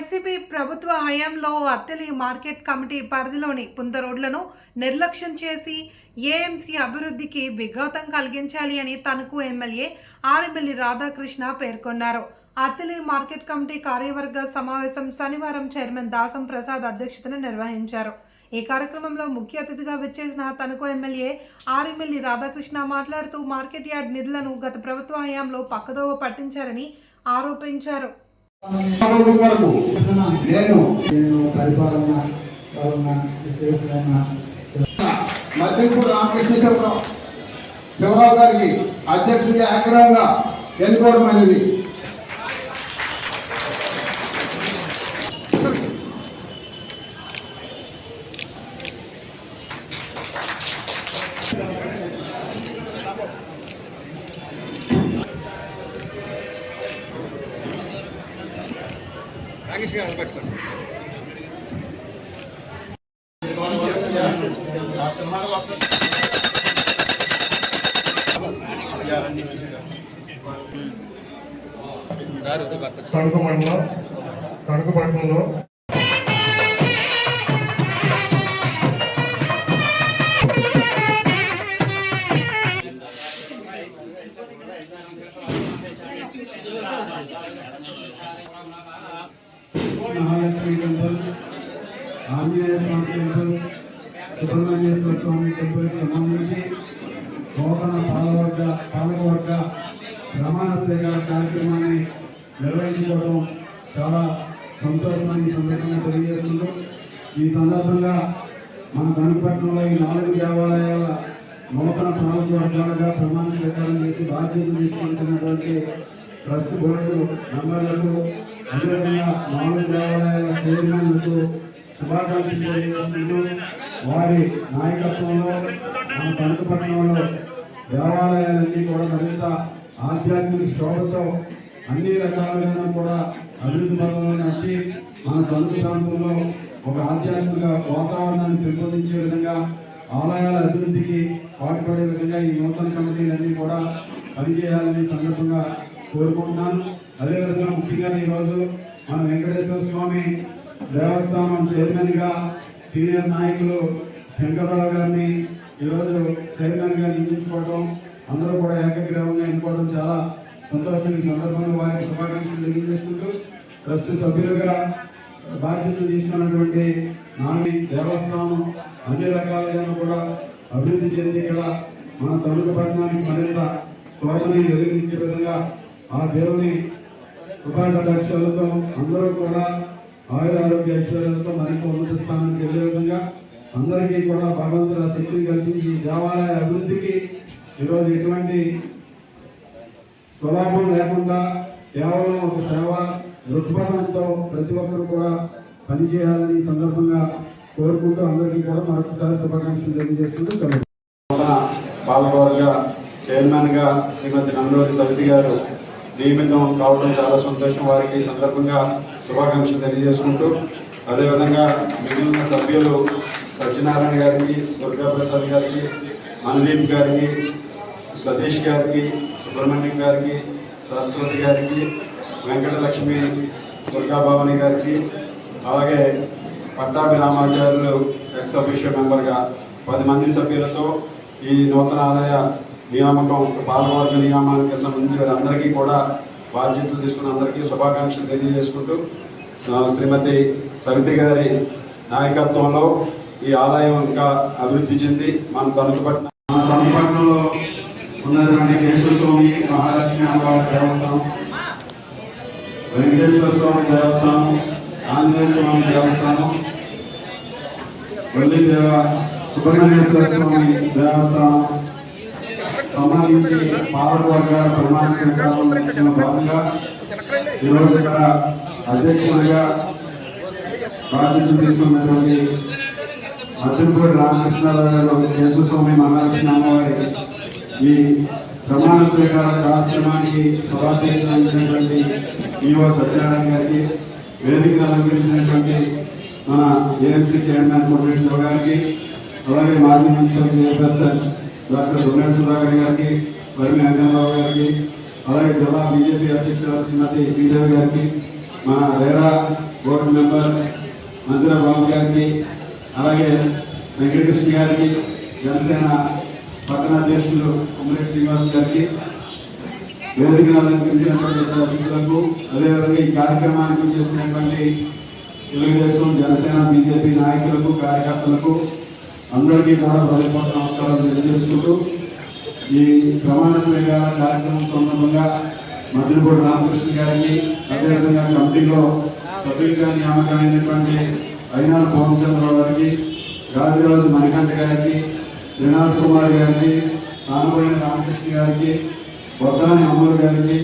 YCP ప్రభుత్వ హయాంలో అత్తలి market committee పరిధిలోని పుంత రోడ్లను నిర్లక్ష్యం చేసి ఏఎంసీ అభివృద్ధికి విఘాతం కలిగించాలి అని తణుకు ఎమ్మెల్యే ఆర్ఎంఎల్ఏ రాధాకృష్ణ పేర్కొన్నారు. అత్తలి మార్కెట్ కమిటీ కార్యవర్గ సమావేశం శనివారం చైర్మన్ దాసం ప్రసాద్ అధ్యక్షతన నిర్వహించారు. ఈ కార్యక్రమంలో ముఖ్య అతిథిగా విచ్చేసిన తణుకు ఎమ్మెల్యే ఆర్ఎంఎల్ఏ రాధాకృష్ణ మాట్లాడుతూ మార్కెట్ యార్డ్ నిధులను గత ప్రభుత్వ హయాంలో పక్కదోవ పట్టించారని ఆరోపించారు. మధ్యపూర్ రామకృష్ణ శివరావు గారికి అధ్యక్షుడిగా ఆగ్రహంగా ఎన్నుకోవడం అనేది తణుకు పట్టణంలో ఆంజనేయ స్వామి టెంపుల్, సుబ్రహ్మణ్యేశ్వర స్వామి టెంపుల్ సంబంధించి నూతన పాలకవర్గ ప్రమాణ స్వీకార కార్యక్రమాన్ని నిర్వహించుకోవడం చాలా సంతోషమైన సందర్భంగా తెలియజేస్తుంది. ఈ సందర్భంగా మన తణుకుపట్నంలో ఈ 4 దేవాలయాల నూతన పాలకవర్గాలుగా ప్రమాణ స్వీకారం చేసి బాధ్యతలు తీసుకుంటున్నటువంటి ట్రస్ట్ బోర్డు మెంబర్లకు, అదేవిధంగా 4 దేవాలయాల చైర్మన్లకు శుభాకాంక్షలు తెలియజేసుకుంటూ వారి నాయకత్వంలో మన తణుకుపట్నంలో దేవాలయాలన్నీ కూడా మరింత ఆధ్యాత్మిక శోభతో అన్ని రకాలుగా కూడా అభివృద్ధి పదంలో నచ్చి మన తణుకు ప్రాంతంలో ఒక ఆధ్యాత్మిక వాతావరణాన్ని పెంపొందించే విధంగా ఆలయాల అభివృద్ధికి పాటుపడే విధంగా ఈ నూతన కమిటీలన్నీ కూడా పనిచేయాలని సందర్భంగా కోరుకుంటున్నాను. అదేవిధంగా ముఖ్యంగా ఈరోజు మన వెంకటేశ్వర స్వామి దేవస్థానం చైర్మన్గా సీనియర్ నాయకులు శంకర్రావు గారిని ఈరోజు చైర్మన్గా నియమించుకోవడం, అందరూ కూడా ఏకగ్రీవంగా ఎన్నుకోవడం చాలా సంతోషం. ఈ సందర్భంగా వారికి శుభాకాంక్షలు తెలియజేసుకుంటూ ట్రస్ట్ సభ్యులుగా బాధ్యతలు తీసుకున్నటువంటి నాని దేవస్థానం అన్ని రకాలుగా కూడా అభివృద్ధి చెంది ఇక్కడ మన తణుకు పట్టణానికి మరింత శోభని వెలిగించే విధంగా ఆ దేవుని కృపాకటాక్షాలతో అందరూ కూడా ఆరోగ్య ఐశ్వర్యాలతో మరింత ఉన్నత స్థానానికి వెళ్ళే విధంగా అందరికీ కూడా భగవంతుల శక్తిని కల్పించి దేవాలయ అభివృద్ధికి ఈరోజు ఎటువంటి స్వలాభం లేకుండా కేవలం ఒక సేవ దృక్పథంతో ప్రతి ఒక్కరు కూడా పనిచేయాలని సందర్భంగా కోరుకుంటూ అందరికీ కూడా మరొకసారి శుభాకాంక్షలు తెలియజేసుకుంటూ పాలకవర్గ చైర్మన్గా శ్రీమతి నందూరి సవితి గారు నియమితం కావడం చాలా సంతోషం. వారికి ఈ సందర్భంగా శుభాకాంక్షలు తెలియజేసుకుంటూ అదేవిధంగా మిగిలిన సభ్యులు సత్యనారాయణ గారికి, దుర్గాప్రసాద్ గారికి, మనదీప్ గారికి, సతీష్ గారికి, సుబ్రహ్మణ్యం గారికి, సరస్వతి గారికి, వెంకటలక్ష్మి, దుర్గాభవాని గారికి, అలాగే పట్టాభి రామాచార్యులు ఎక్స్ అఫీషియల్ మెంబర్గా 10 మంది సభ్యులతో ఈ నూతన ఆలయ నియామకం పాలకవర్గ నియామానికి సంబంధించి వారందరికీ కూడా బాధ్యతలు తీసుకున్న అందరికీ శుభాకాంక్షలు తెలియజేసుకుంటూ శ్రీమతి సవితి గారి నాయకత్వంలో ఈ ఆలయం ఇంకా అభివృద్ధి చెంది మన తణుకుపట్నంలో ఉన్నటువంటి కేశవ స్వామి, మహాలక్ష్మి అమ్మవారి దేవస్థానం, వెంకటేశ్వర స్వామి దేవస్థానం, ఆంజనేయ స్వామి దేవస్థానం, సుబ్రహ్మణ్యేశ్వర స్వామి దేవస్థానం సంబంధించి పాలకవర్గాల ప్రమాణ స్వీకారం భాగంగా ఈరోజు ఇక్కడ అధ్యక్షుడిగా బాధ్యతలు తీసుకున్నటువంటి మధ్యపూడి రామకృష్ణారావు గారు, కేశవ స్వామి, మహాలక్ష్మి అమ్మవారి ఈ ప్రమాణ స్వీకార కార్యక్రమానికి సభాధ్యక్షులైనటువంటి ఈఓ సత్యనారాయణ గారికి, వేదికను అలంకరించినటువంటి మన ఏఎంసీ చైర్మన్ కోటేశ్వర గారికి, అలాగే మాజీ మున్సిపల్ చైర్పర్సన్ డాక్టర్ దొంగ సుధాకర్ గారికి, వరిమి రంగరావు గారికి, అలాగే జిల్లా బీజేపీ అధ్యక్షురాలు శ్రీమతి శ్రీదేవి గారికి, మన రేరా బోర్డు మెంబర్ మందిర బాబు గారికి, అలాగే వెంకటకృష్ణ గారికి, జనసేన పట్టణ అధ్యక్షులు కుమ్మరెడ్డి శ్రీనివాస్ గారికి, వేదికను అలంకరించినటువంటి ఇతర అతిథులకు, అదేవిధంగా ఈ కార్యక్రమానికి చేసినటువంటి తెలుగుదేశం, జనసేన, బీజేపీ నాయకులకు, కార్యకర్తలకు అందరికీ కూడా హృదయపూర్వక నమస్కారాలు తెలియజేసుకుంటూ ఈ ప్రమాణ స్వీకార కార్యక్రమం సందర్భంగా మద్దిలపూడి రామకృష్ణ గారికి, అదేవిధంగా కమిటీలో సభ్యులుగా నియామకమైనటువంటి అయినాల పూర్ణచంద్రరావు గారికి, గాదిరాజు మణికంఠ గారికి, త్రినాథ్ కుమార్ గారికి, సానబోయిన రామకృష్ణ గారికి, బొద్దాని అమ్మూరు గారికి,